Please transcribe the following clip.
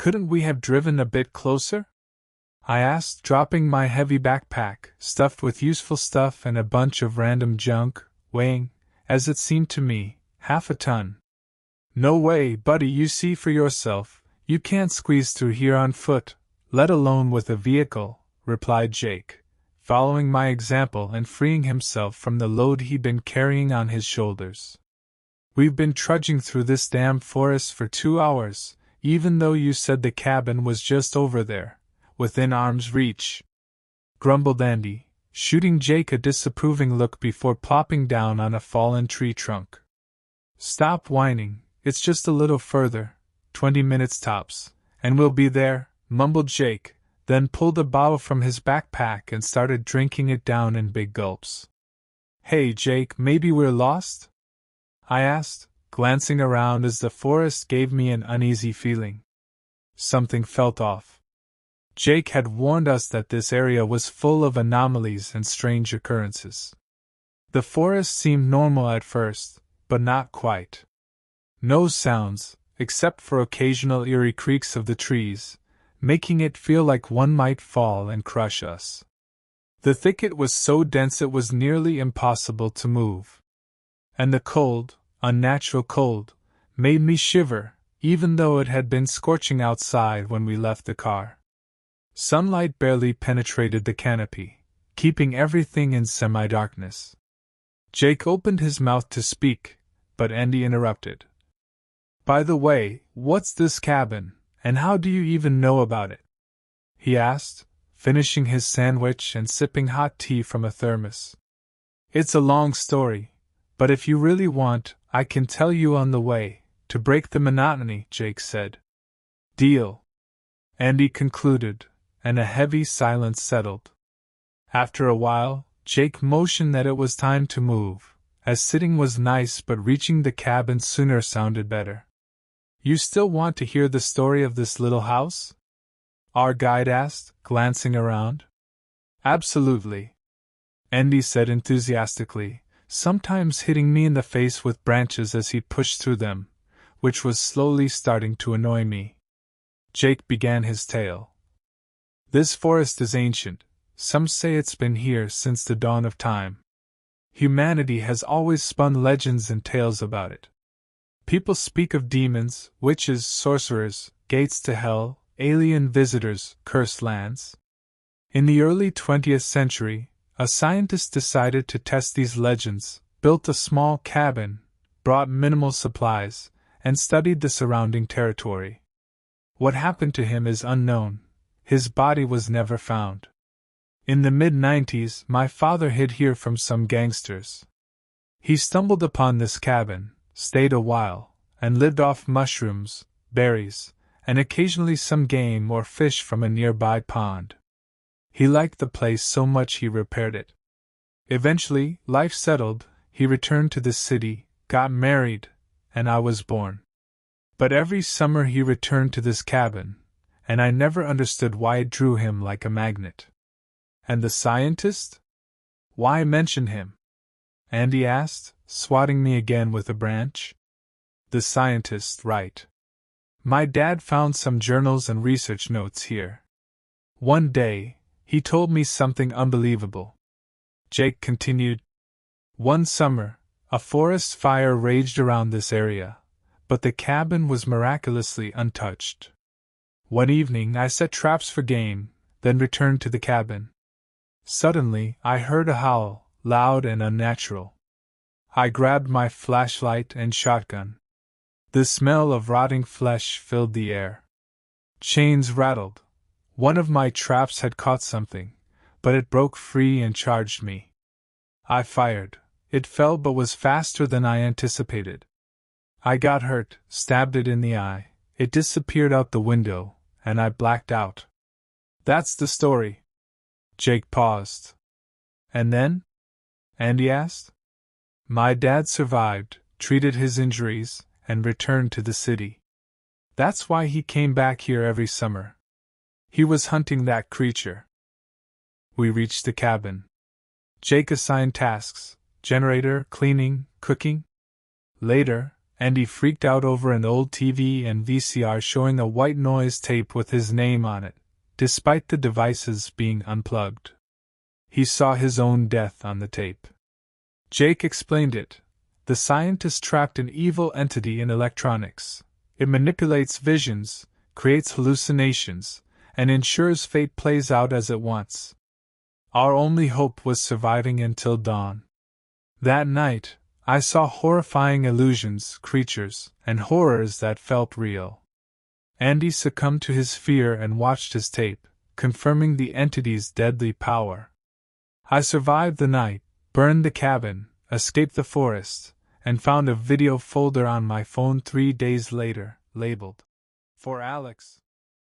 Couldn't we have driven a bit closer? I asked, dropping my heavy backpack, stuffed with useful stuff and a bunch of random junk, weighing, as it seemed to me, half a ton. No way, buddy, you see for yourself, you can't squeeze through here on foot, let alone with a vehicle, replied Jake, following my example and freeing himself from the load he'd been carrying on his shoulders. We've been trudging through this damn forest for 2 hours, even though you said the cabin was just over there, within arm's reach, grumbled Andy, shooting Jake a disapproving look before plopping down on a fallen tree trunk. Stop whining, it's just a little further, 20 minutes tops, and we'll be there, mumbled Jake, then pulled a bottle from his backpack and started drinking it down in big gulps. Hey Jake, maybe we're lost? I asked, glancing around as the forest gave me an uneasy feeling. Something felt off. Jake had warned us that this area was full of anomalies and strange occurrences. The forest seemed normal at first, but not quite. No sounds, except for occasional eerie creaks of the trees, making it feel like one might fall and crush us. The thicket was so dense it was nearly impossible to move. And the cold, unnatural cold, made me shiver, even though it had been scorching outside when we left the car. Sunlight barely penetrated the canopy, keeping everything in semi-darkness. Jake opened his mouth to speak, but Andy interrupted. By the way, what's this cabin, and how do you even know about it? He asked, finishing his sandwich and sipping hot tea from a thermos. It's a long story, but if you really want, I can tell you on the way, to break the monotony, Jake said. Deal. Andy concluded, and a heavy silence settled. After a while, Jake motioned that it was time to move, as sitting was nice but reaching the cabin sooner sounded better. You still want to hear the story of this little house? Our guide asked, glancing around. Absolutely. Andy said enthusiastically, sometimes hitting me in the face with branches as he pushed through them, which was slowly starting to annoy me. Jake began his tale. This forest is ancient. Some say it's been here since the dawn of time. Humanity has always spun legends and tales about it. People speak of demons, witches, sorcerers, gates to hell, alien visitors, cursed lands. In the early 20th century, a scientist decided to test these legends, built a small cabin, brought minimal supplies, and studied the surrounding territory. What happened to him is unknown. His body was never found. In the mid-90s, my father hid here from some gangsters. He stumbled upon this cabin, stayed a while, and lived off mushrooms, berries, and occasionally some game or fish from a nearby pond. He liked the place so much he repaired it. Eventually, life settled, he returned to the city, got married, and I was born. But every summer he returned to this cabin, and I never understood why it drew him like a magnet. And the scientist? Why mention him? Andy asked, swatting me again with a branch. The scientist, right. My dad found some journals and research notes here. One day, he told me something unbelievable. Jake continued. One summer, a forest fire raged around this area, but the cabin was miraculously untouched. One evening I set traps for game, then returned to the cabin. Suddenly, I heard a howl, loud and unnatural. I grabbed my flashlight and shotgun. The smell of rotting flesh filled the air. Chains rattled. One of my traps had caught something, but it broke free and charged me. I fired. It fell but was faster than I anticipated. I got hurt, stabbed it in the eye. It disappeared out the window, and I blacked out. That's the story. Jake paused. And then? Andy asked. My dad survived, treated his injuries, and returned to the city. That's why he came back here every summer. He was hunting that creature. We reached the cabin. Jake assigned tasks: generator, cleaning, cooking. Later, Andy freaked out over an old TV and VCR showing a white noise tape with his name on it, despite the devices being unplugged. He saw his own death on the tape. Jake explained it. The scientist trapped an evil entity in electronics. It manipulates visions, creates hallucinations, and ensures fate plays out as it wants. Our only hope was surviving until dawn. That night, I saw horrifying illusions, creatures, and horrors that felt real. Andy succumbed to his fear and watched his tape, confirming the entity's deadly power. I survived the night, burned the cabin, escaped the forest, and found a video folder on my phone 3 days later, labeled, "For Alex."